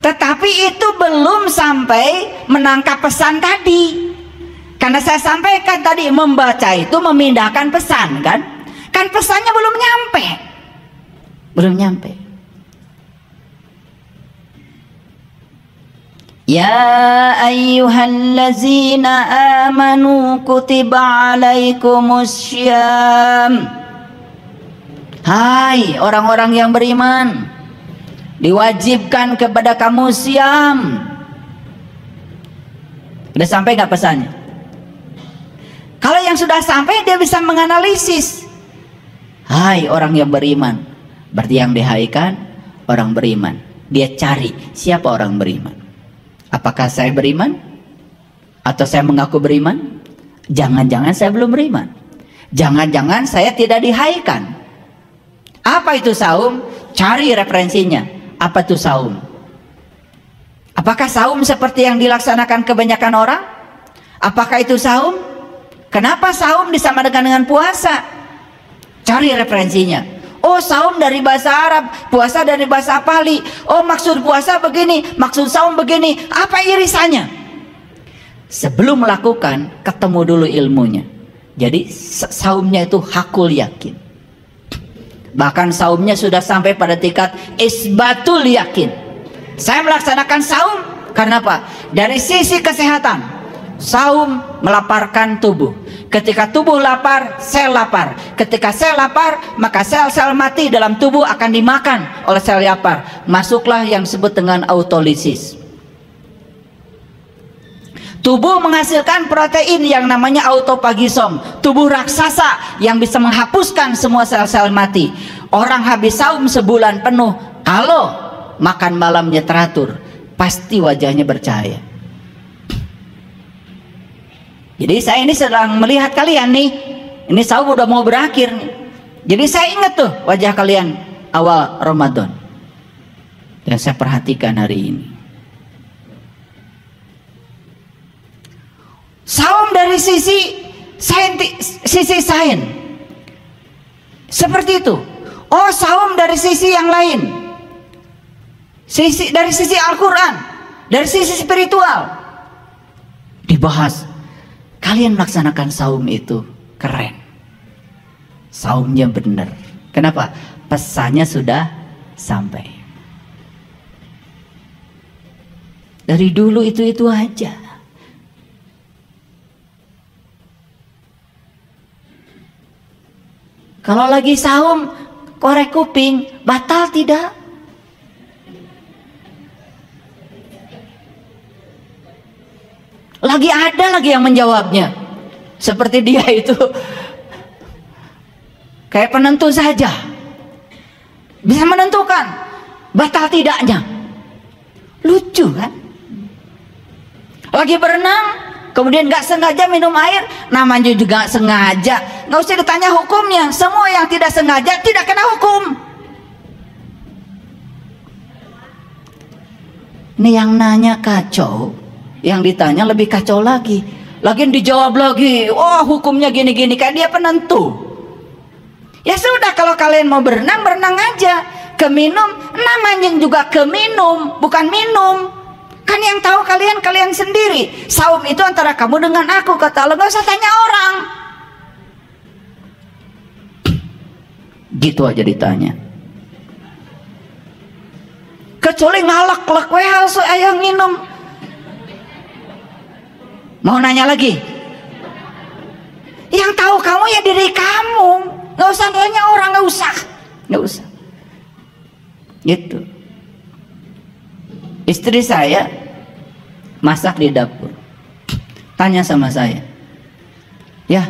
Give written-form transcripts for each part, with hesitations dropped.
Tetapi itu belum sampai menangkap pesan tadi. Karena saya sampaikan tadi, membaca itu memindahkan pesan, kan? Kan pesannya belum nyampe. Belum nyampe. Ya ayyuhallazina amanu kutiba alaikumussyam. Hai orang-orang yang beriman, diwajibkan kepada kamu siam. Udah sampai nggak pesannya? Kalau yang sudah sampai, dia bisa menganalisis. Hai orang yang beriman, berarti yang dihaikan orang beriman. Dia cari siapa orang beriman. Apakah saya beriman? Atau saya mengaku beriman? Jangan-jangan saya belum beriman. Jangan-jangan saya tidak dihaikan. Apa itu saum? Cari referensinya. Apa itu saum? Apakah saum seperti yang dilaksanakan kebanyakan orang? Apakah itu saum? Kenapa saum disamakan dengan puasa? Cari referensinya. Oh, saum dari bahasa Arab, puasa dari bahasa Pali. Oh, maksud puasa begini, maksud saum begini. Apa irisannya? Sebelum melakukan, ketemu dulu ilmunya. Jadi saumnya itu hakul yakin. Bahkan saumnya sudah sampai pada tingkat isbatul yakin. Saya melaksanakan saum karena apa? Dari sisi kesehatan, saum melaparkan tubuh. Ketika tubuh lapar, sel lapar. Ketika sel lapar, maka sel-sel mati dalam tubuh akan dimakan oleh sel lapar. Masuklah yang disebut dengan autolisis. Tubuh menghasilkan protein yang namanya autopagisom, tubuh raksasa yang bisa menghapuskan semua sel-sel mati. Orang habis saum sebulan penuh, kalau makan malamnya teratur, pasti wajahnya bercahaya. Jadi saya ini sedang melihat kalian nih, ini saum udah mau berakhir nih. Jadi saya ingat tuh wajah kalian awal Ramadan yang saya perhatikan hari ini. Saum dari sisi sains seperti itu. Oh, saum dari sisi yang lain, dari sisi Al-Quran, dari sisi spiritual dibahas. Kalian melaksanakan saum itu keren, saumnya benar. Kenapa? Pesannya sudah sampai. Dari dulu itu aja. Kalau lagi saum, korek kuping, batal tidak? Lagi ada lagi yang menjawabnya. Seperti dia itu. Kayak penentu saja. Bisa menentukan batal tidaknya. Lucu kan? Lagi berenang, kemudian nggak sengaja minum air, namanya juga nggak sengaja. Nggak usah ditanya hukumnya. Semua yang tidak sengaja tidak kena hukum. Ini yang nanya kacau, yang ditanya lebih kacau lagi. Lagian dijawab lagi, oh hukumnya gini-gini, kan dia penentu. Ya sudah, kalau kalian mau berenang, berenang aja. Keminum, namanya juga keminum, bukan minum. Kan yang tahu kalian sendiri. Saum itu antara kamu dengan aku, kata Allah. Gak usah tanya orang. Gitu aja ditanya. Kecuali ngalak-lak, ayo minum. Mau nanya lagi? Yang tahu kamu ya diri kamu. Gak usah tanya orang, gak usah. Gitu. Istri saya masak di dapur, tanya sama saya, ya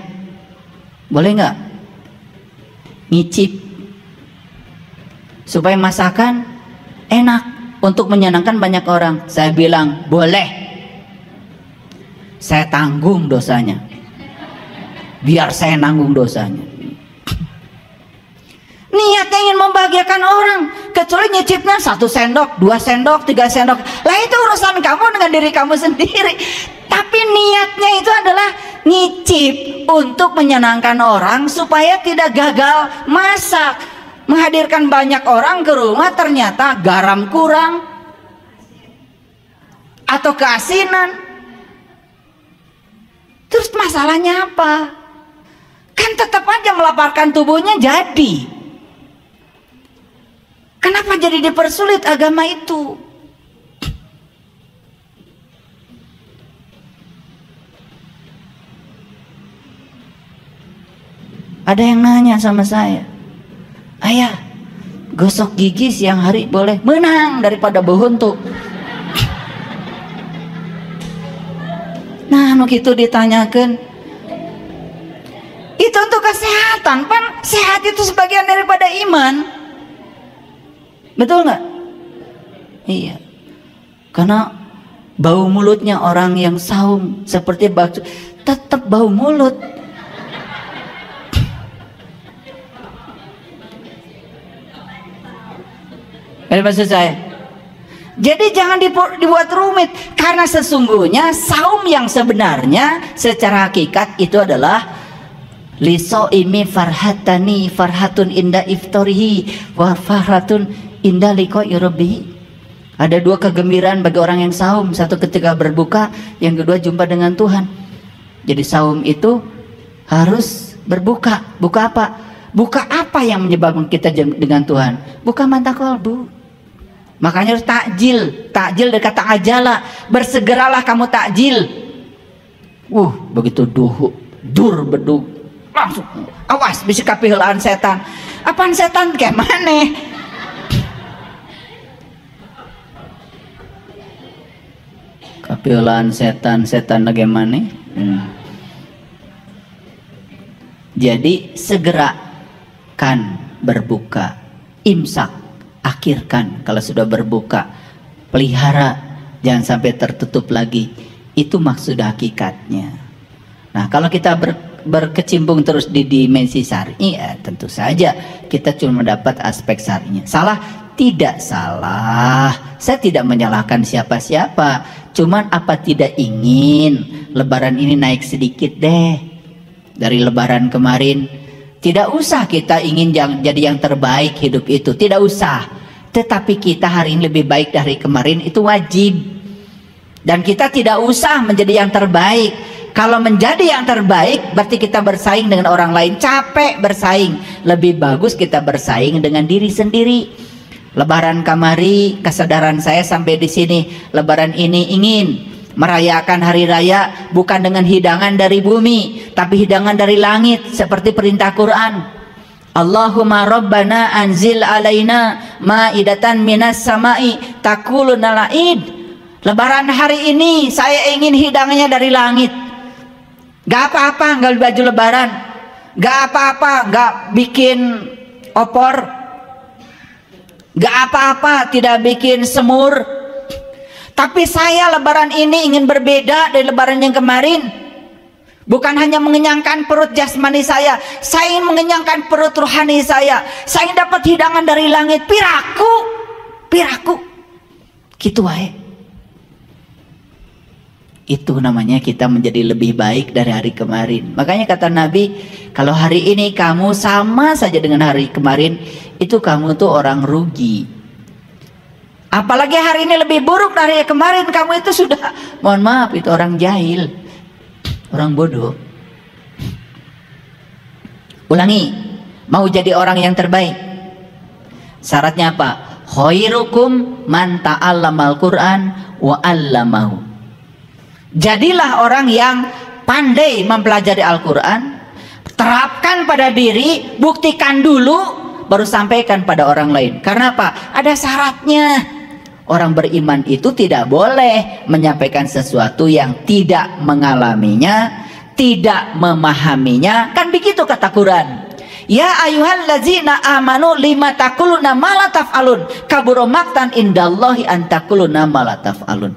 boleh nggak ngicip supaya masakan enak untuk menyenangkan banyak orang? Saya bilang boleh, saya tanggung dosanya, biar saya nanggung dosanya. Niatnya ingin membahagiakan orang, kecuali nyicipnya 1 sendok, 2 sendok, 3 sendok. Lah itu urusan kamu dengan diri kamu sendiri. Tapi niatnya itu adalah nyicip untuk menyenangkan orang supaya tidak gagal masak. Menghadirkan banyak orang ke rumah, ternyata garam kurang, atau keasinan. Terus masalahnya apa? Kan tetap aja melaparkan tubuhnya jadi. Kenapa jadi dipersulit agama itu? Ada yang nanya sama saya, ayah, gosok gigi siang hari boleh? Menang daripada berhuntu. Nah, begitu ditanyakan, itu untuk kesehatan, kan sehat itu sebagian daripada iman, betul nggak? Iya, karena bau mulutnya orang yang saum seperti bakso tetap bau mulut. Maksud saya, jadi jangan dibuat rumit, karena sesungguhnya saum yang sebenarnya secara hakikat itu adalah lisoimi farhatani, farhatun inda iftarihi wa farhatun inda liqa'i rabbih. Ada dua kegembiraan bagi orang yang saum, satu ketika berbuka, yang kedua jumpa dengan Tuhan. Jadi saum itu harus berbuka. Buka apa? Buka apa yang menyebabkan kita dengan Tuhan? Buka mata kolbu. Makanya harus takjil. Takjil dari kata ajala, bersegeralah kamu takjil. Begitu dur bedug langsung awas bisa kapihelaan setan. Apaan setan kayak mana? Kapihelaan setan bagaimana? Jadi segerakan berbuka, imsak akhirkan kalau sudah berbuka, pelihara jangan sampai tertutup lagi. Itu maksud hakikatnya. Nah, kalau kita berkecimpung terus di dimensi syar'i, ya tentu saja kita cuma mendapat aspek syar'inya. Salah? Tidak salah. Saya tidak menyalahkan siapa-siapa. Cuman apa tidak ingin lebaran ini naik sedikit deh dari lebaran kemarin. Tidak usah kita ingin jadi yang terbaik hidup itu, tidak usah. Tetapi kita hari ini lebih baik dari kemarin, itu wajib. Dan kita tidak usah menjadi yang terbaik. Kalau menjadi yang terbaik berarti kita bersaing dengan orang lain, capek bersaing. Lebih bagus kita bersaing dengan diri sendiri. Lebaran kamari, kesadaran saya sampai di sini. Lebaran ini ingin merayakan hari raya bukan dengan hidangan dari bumi, tapi hidangan dari langit, seperti perintah Quran. Allahumma rabbana anzil alaina ma'idatan minas sama'i takuluna la'id. Lebaran hari ini saya ingin hidangannya dari langit. Gak apa-apa nggak baju lebaran, gak apa-apa nggak bikin opor, gak apa-apa tidak bikin semur. Tapi saya lebaran ini ingin berbeda dari lebaran yang kemarin. Bukan hanya mengenyangkan perut jasmani saya ingin mengenyangkan perut rohani saya. Saya ingin dapat hidangan dari langit. Piraku. Gitu wae. Itu namanya kita menjadi lebih baik dari hari kemarin. Makanya kata Nabi, kalau hari ini kamu sama saja dengan hari kemarin, itu kamu tuh orang rugi. Apalagi hari ini lebih buruk dari kemarin, kamu itu sudah, mohon maaf, itu orang jahil, orang bodoh. Ulangi, mau jadi orang yang terbaik, syaratnya apa? Khairukum man ta'allamal Qur'an wa 'allamahu. Jadilah orang yang pandai mempelajari Al-Quran, terapkan pada diri, buktikan dulu, baru sampaikan pada orang lain. Karena apa? Ada syaratnya. Orang beriman itu tidak boleh menyampaikan sesuatu yang tidak mengalaminya, tidak memahaminya. Kan begitu kata Quran. Ya ayyuhallazina amanu lima taquluna ma la taf'alun kabura maqtan indallahi an taquluna ma la taf'alun.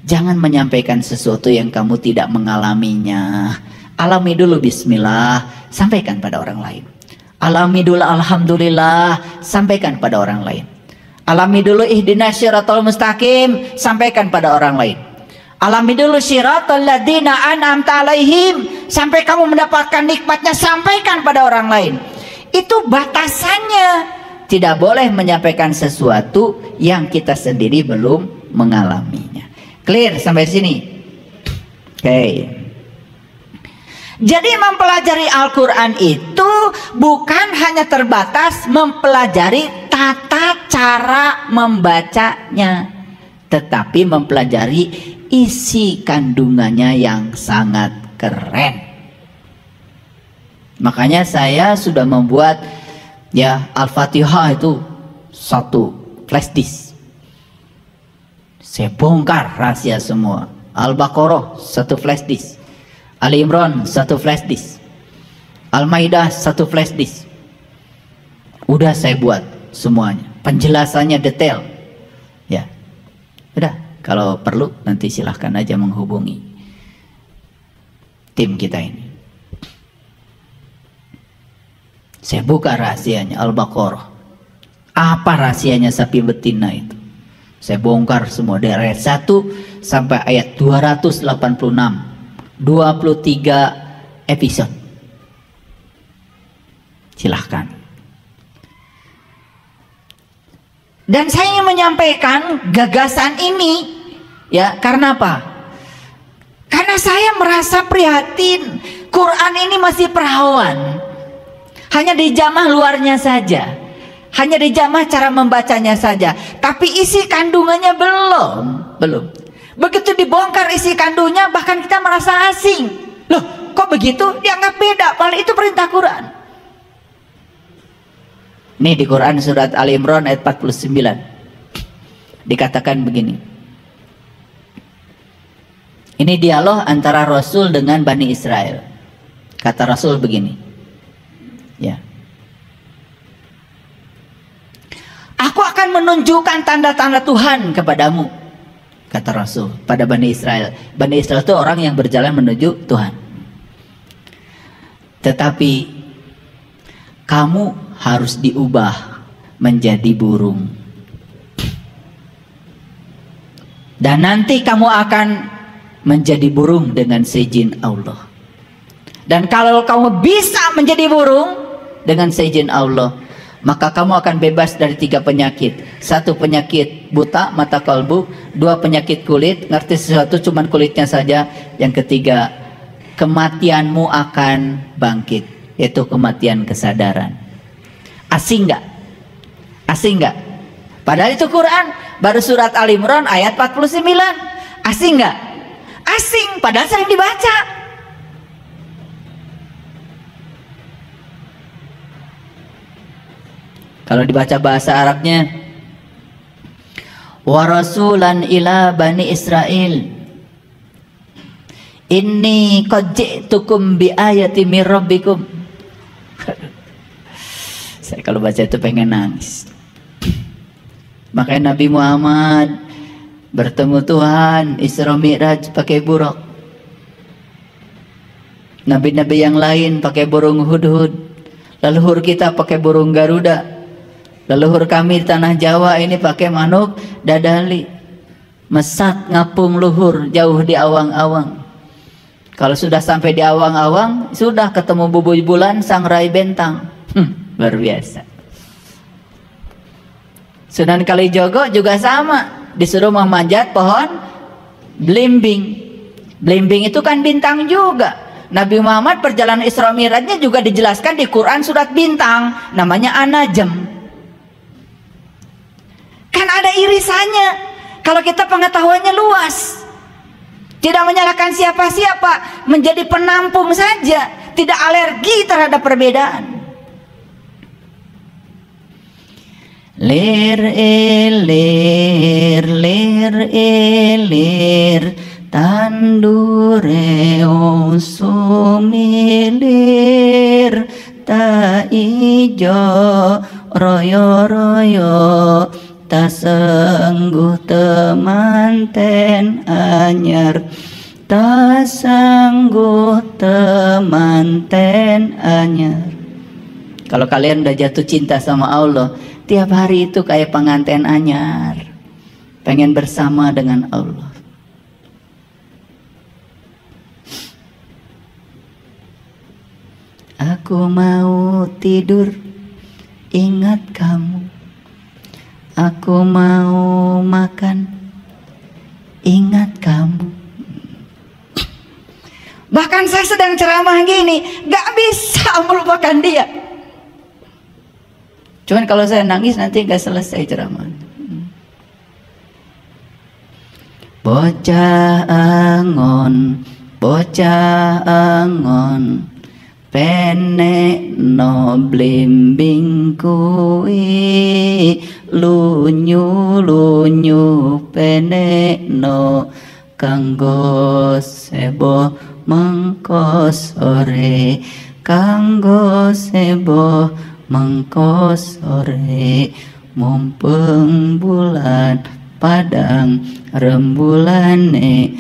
Jangan menyampaikan sesuatu yang kamu tidak mengalaminya. Alami dulu bismillah, sampaikan pada orang lain. Alami dulu alhamdulillah, sampaikan pada orang lain. Alami dulu ihdinas syiratal mustaqim, sampaikan pada orang lain. Alami dulu syiratal ladzina an'amta alaihim, sampai kamu mendapatkan nikmatnya, sampaikan pada orang lain. Itu batasannya. tidak boleh menyampaikan sesuatu yang kita sendiri belum mengalaminya. Clear sampai sini? Oke. Jadi mempelajari Al-Quran itu bukan hanya terbatas mempelajari tata cara membacanya, tetapi mempelajari isi kandungannya yang sangat keren. Makanya saya sudah membuat ya Al-Fatihah itu satu flash disk. Saya bongkar rahasia semua. Al-Baqarah satu flash disk. Ali Imran satu flash disk. Al-Maidah satu flash disk. Udah saya buat semuanya. Penjelasannya detail. Ya. Udah, kalau perlu nanti silahkan aja menghubungi tim kita ini. Saya buka rahasianya Al-Baqarah. Apa rahasianya sapi betina itu? Saya bongkar semua dari ayat 1 sampai ayat 286. 23 episode. Silahkan. Dan saya ingin menyampaikan gagasan ini ya, karena apa? Karena saya merasa prihatin. Quran ini masih perawan. Hanya dijamah luarnya saja, hanya dijamah cara membacanya saja, tapi isi kandungannya belum. Begitu dibongkar isi kandungnya, bahkan kita merasa asing. Loh, kok begitu? Dianggap beda, padahal itu perintah Quran. Nih di Quran surat Ali Imran ayat 49 dikatakan begini. Ini dialog antara Rasul dengan Bani Israel. Kata Rasul begini. Ya. Aku akan menunjukkan tanda-tanda Tuhan kepadamu, kata Rasul pada Bani Israel. Bani Israel itu orang yang berjalan menuju Tuhan. Tetapi kamu harus diubah menjadi burung. Dan nanti kamu akan menjadi burung dengan seizin Allah. Dan kalau kamu bisa menjadi burung dengan seizin Allah, maka kamu akan bebas dari 3 penyakit. 1 penyakit buta mata kalbu, 2 penyakit kulit, ngerti sesuatu cuman kulitnya saja. Yang ketiga, kematianmu akan bangkit, yaitu kematian kesadaran. Asing nggak? Asing nggak? Padahal itu Quran, baru surat Al Imran ayat 49. Asing nggak? Asing, padahal sering dibaca. Kalau dibaca bahasa Arabnya, wa rasulan ila bani Israel, inni qad ji'tukum bi ayati mir rabbikum. Saya kalau baca itu pengen nangis. Makanya Nabi Muhammad bertemu Tuhan Isra Mi'raj pakai buruk. Nabi-nabi yang lain pakai burung hudhud. Leluhur kita pakai burung Garuda. Leluhur kami di tanah Jawa ini pakai manuk dadali. Mesat ngapung luhur jauh di awang-awang. Kalau sudah sampai di awang-awang, sudah ketemu bubuy bulan sangrai bentang. Luar biasa. Sunan Kalijogo juga sama, disuruh memanjat pohon belimbing. Belimbing itu kan bintang juga. Nabi Muhammad perjalanan Isra Mi'rajnya juga dijelaskan di Quran surat bintang, namanya An-Najm. Kan ada irisannya kalau kita pengetahuannya luas, tidak menyalahkan siapa-siapa, menjadi penampung saja, tidak alergi terhadap perbedaan. Lir elir lir elir tandure usumilir ta ijo royo royo ta sengguh temanten anyar, ta sengguh temanten anyar. Kalau kalian udah jatuh cinta sama Allah, tiap hari itu kayak pengantin anyar, pengen bersama dengan Allah. Aku mau tidur ingat kamu. Aku mau makan, ingat kamu. Bahkan saya sedang ceramah gini, gak bisa melupakan dia. Cuman kalau saya nangis nanti gak selesai ceramah. Bocah angon, penek no blimbing kui, lunyu penek no kanggo sebo mengko sore, kanggo sebo mengko sore, mumpung bulan padang rembulane,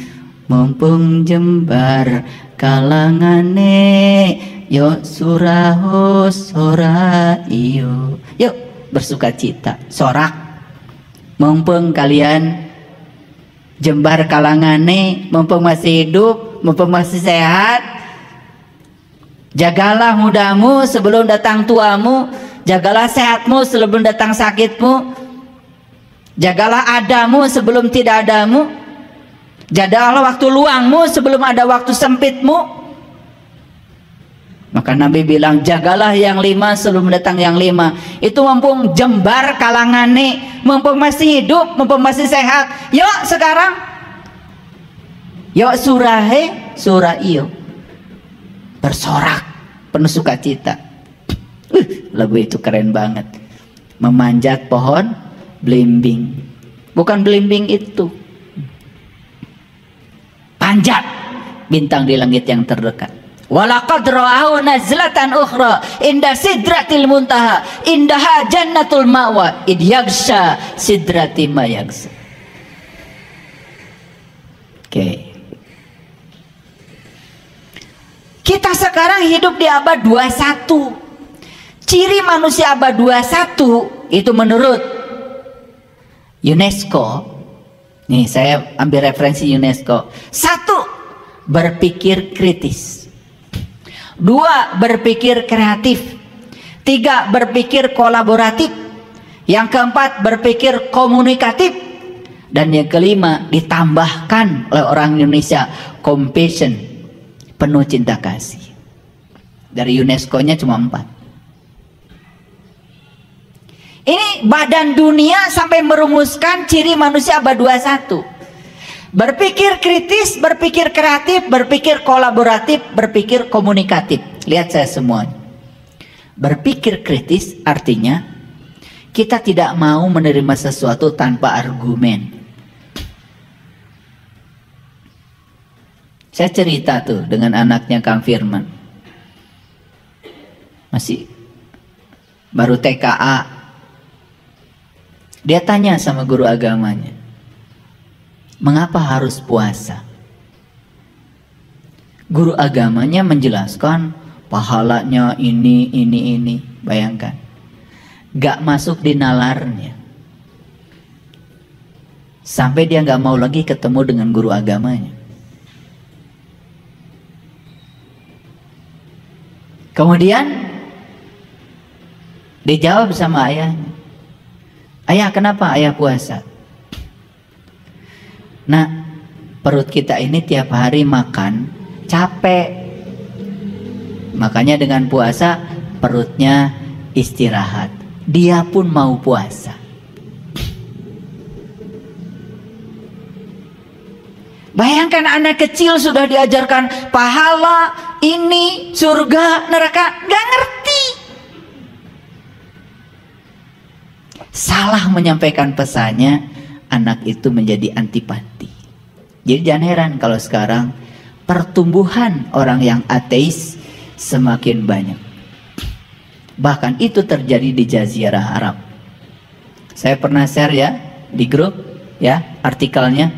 mumpung jembar kalangane, yo suraho sora iyo. Yuk bersuka cita, sorak. Mumpung kalian jembar kalangane, mumpung masih hidup, mumpung masih sehat, jagalah mudamu sebelum datang tuamu, jagalah sehatmu sebelum datang sakitmu, jagalah adamu sebelum tidak adamu, jagalah waktu luangmu sebelum ada waktu sempitmu. Maka Nabi bilang, jagalah yang 5 sebelum datang yang 5. Itu mumpung jembar kalangane, mumpung masih hidup, mumpung masih sehat. Yuk sekarang, yuk surahe surah iyo, bersorak penuh sukacita. Lagu itu keren banget. Memanjat pohon belimbing, bukan belimbing itu, panjat bintang di langit yang terdekat. Walaqad ra'ahu nazlatan ukhra inda sidratil muntaha indaha jannatul ma'wa id yaghsha sidrati ma yaghsha. Oke. Kita sekarang hidup di abad 21. Ciri manusia abad 21 itu menurut UNESCO. Nih saya ambil referensi UNESCO. 1. Berpikir kritis. 2. Berpikir kreatif. 3. Berpikir kolaboratif. Yang keempat, berpikir komunikatif. Dan yang kelima, ditambahkan oleh orang Indonesia, compassion, penuh cinta kasih. Dari UNESCO-nya cuma 4. Ini badan dunia sampai merumuskan ciri manusia abad 21. Berpikir kritis, berpikir kreatif, berpikir kolaboratif, berpikir komunikatif. Lihat saya semuanya. Berpikir kritis artinya kita tidak mau menerima sesuatu tanpa argumen. Saya cerita tuh dengan anaknya Kang Firman. Masih baru TKA. Dia tanya sama guru agamanya, mengapa harus puasa? Guru agamanya menjelaskan pahalanya ini. Bayangkan, gak masuk di nalarnya. Sampai dia gak mau lagi ketemu dengan guru agamanya. Kemudian dijawab sama ayahnya, ayah, kenapa ayah puasa? Nah, perut kita ini tiap hari makan capek. Makanya dengan puasa perutnya istirahat. Dia pun mau puasa. Bayangkan anak kecil sudah diajarkan pahala, ini, surga, neraka, gak ngerti. Salah menyampaikan pesannya, anak itu menjadi antipati. Jadi jangan heran kalau sekarang pertumbuhan orang yang ateis semakin banyak. Bahkan itu terjadi di Jazirah Arab. Saya pernah share ya di grup ya artikelnya,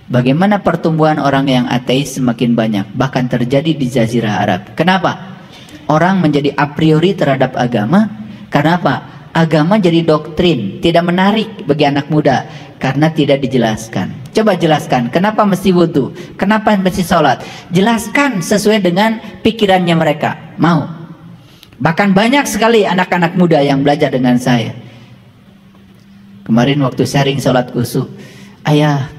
bagaimana pertumbuhan orang yang ateis semakin banyak, bahkan terjadi di Jazirah Arab. Kenapa? Orang menjadi a priori terhadap agama. Kenapa? Agama jadi doktrin, tidak menarik bagi anak muda karena tidak dijelaskan. Coba jelaskan, kenapa mesti wudhu? Kenapa mesti sholat? Jelaskan sesuai dengan pikirannya mereka. Mau? Bahkan banyak sekali anak-anak muda yang belajar dengan saya. Kemarin waktu sharing sholat khusyuk, ayah,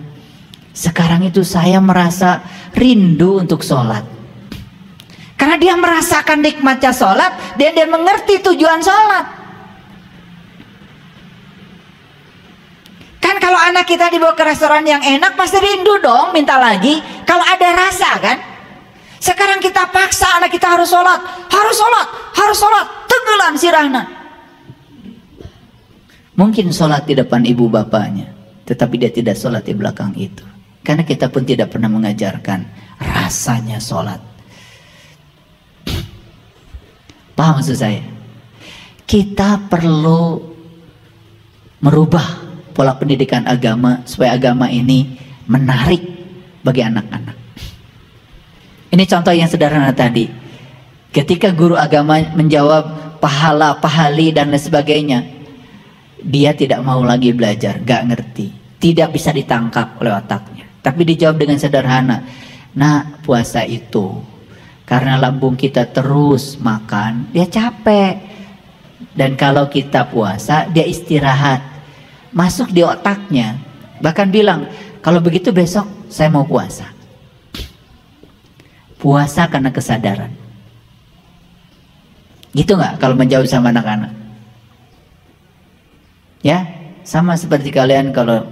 sekarang itu saya merasa rindu untuk sholat. Karena dia merasakan nikmatnya sholat, dan dia mengerti tujuan sholat. Kan kalau anak kita dibawa ke restoran yang enak, pasti rindu dong, minta lagi. Kalau ada rasa kan. Sekarang kita paksa anak kita harus sholat, harus sholat, harus sholat, tenggelam sirahna. Mungkin sholat di depan ibu bapaknya, tetapi dia tidak sholat di belakang itu. Karena kita pun tidak pernah mengajarkan rasanya sholat. Paham maksud saya? Kita perlu merubah pola pendidikan agama supaya agama ini menarik bagi anak-anak. Ini contoh yang sederhana tadi. Ketika guru agama menjawab pahala, pahali dan lain sebagainya, dia tidak mau lagi belajar, gak ngerti, tidak bisa ditangkap oleh otaknya. Tapi dijawab dengan sederhana, nah puasa itu karena lambung kita terus makan, dia capek. Dan kalau kita puasa, dia istirahat, masuk di otaknya. Bahkan bilang, kalau begitu besok saya mau puasa. Puasa karena kesadaran. Gitu nggak kalau menjawab sama anak-anak? Ya, sama seperti kalian kalau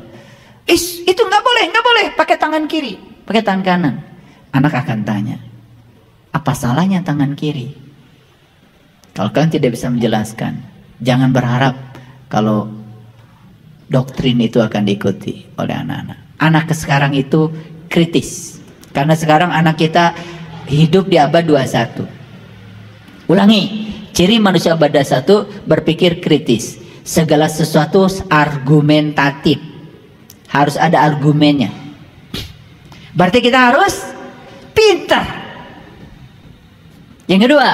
itu nggak boleh, pakai tangan kiri, pakai tangan kanan. Anak akan tanya, apa salahnya tangan kiri? Kalau kalian tidak bisa menjelaskan, jangan berharap kalau doktrin itu akan diikuti oleh anak-anak. Anak sekarang itu kritis, karena sekarang anak kita hidup di abad 21. Ulangi, ciri manusia abad 21 berpikir kritis. Segala sesuatu argumentatif, harus ada argumennya. Berarti kita harus pintar. Yang kedua,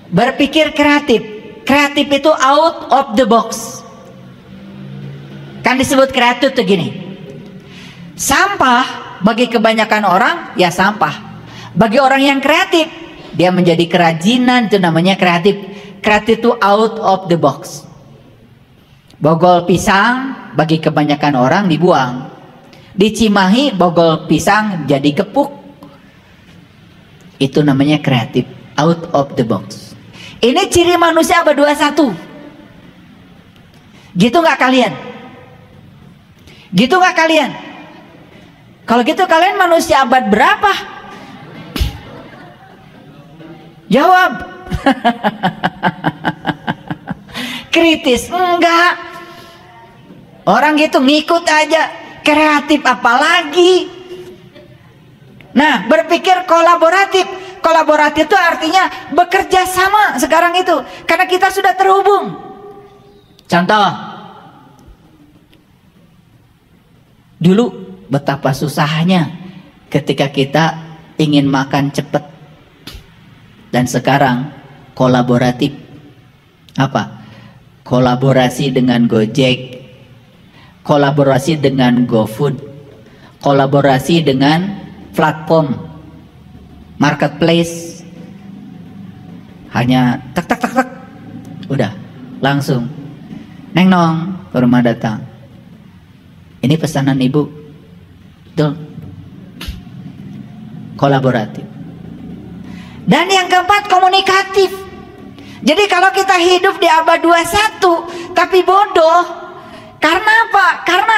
berpikir kreatif. Kreatif itu out of the box. Kan disebut kreatif tuh gini. Sampah bagi kebanyakan orang ya sampah. Bagi orang yang kreatif, dia menjadi kerajinan, itu namanya kreatif. Kreatif itu out of the box. Bogol pisang bagi kebanyakan orang dibuang. Di Cimahi bogol pisang jadi gepuk. Itu namanya kreatif, out of the box. Ini ciri manusia abad 21. Gitu nggak kalian? Gitu nggak kalian? Kalau gitu kalian manusia abad berapa? Jawab. Kritis enggak. Orang gitu ngikut aja. Kreatif apalagi. Nah, berpikir kolaboratif. Kolaboratif itu artinya bekerja sama sekarang itu. Karena kita sudah terhubung. Contoh. Dulu betapa susahnya ketika kita ingin makan cepat. Dan sekarang kolaboratif. Apa? Kolaborasi dengan Gojek, kolaborasi dengan GoFood, kolaborasi dengan platform marketplace. Hanya tak tak tak tak, udah langsung neng nong ke rumah datang. Ini pesanan ibu, tuh kolaboratif. Dan yang keempat, komunikatif. Jadi kalau kita hidup di abad 21 tapi bodoh, karena apa? Karena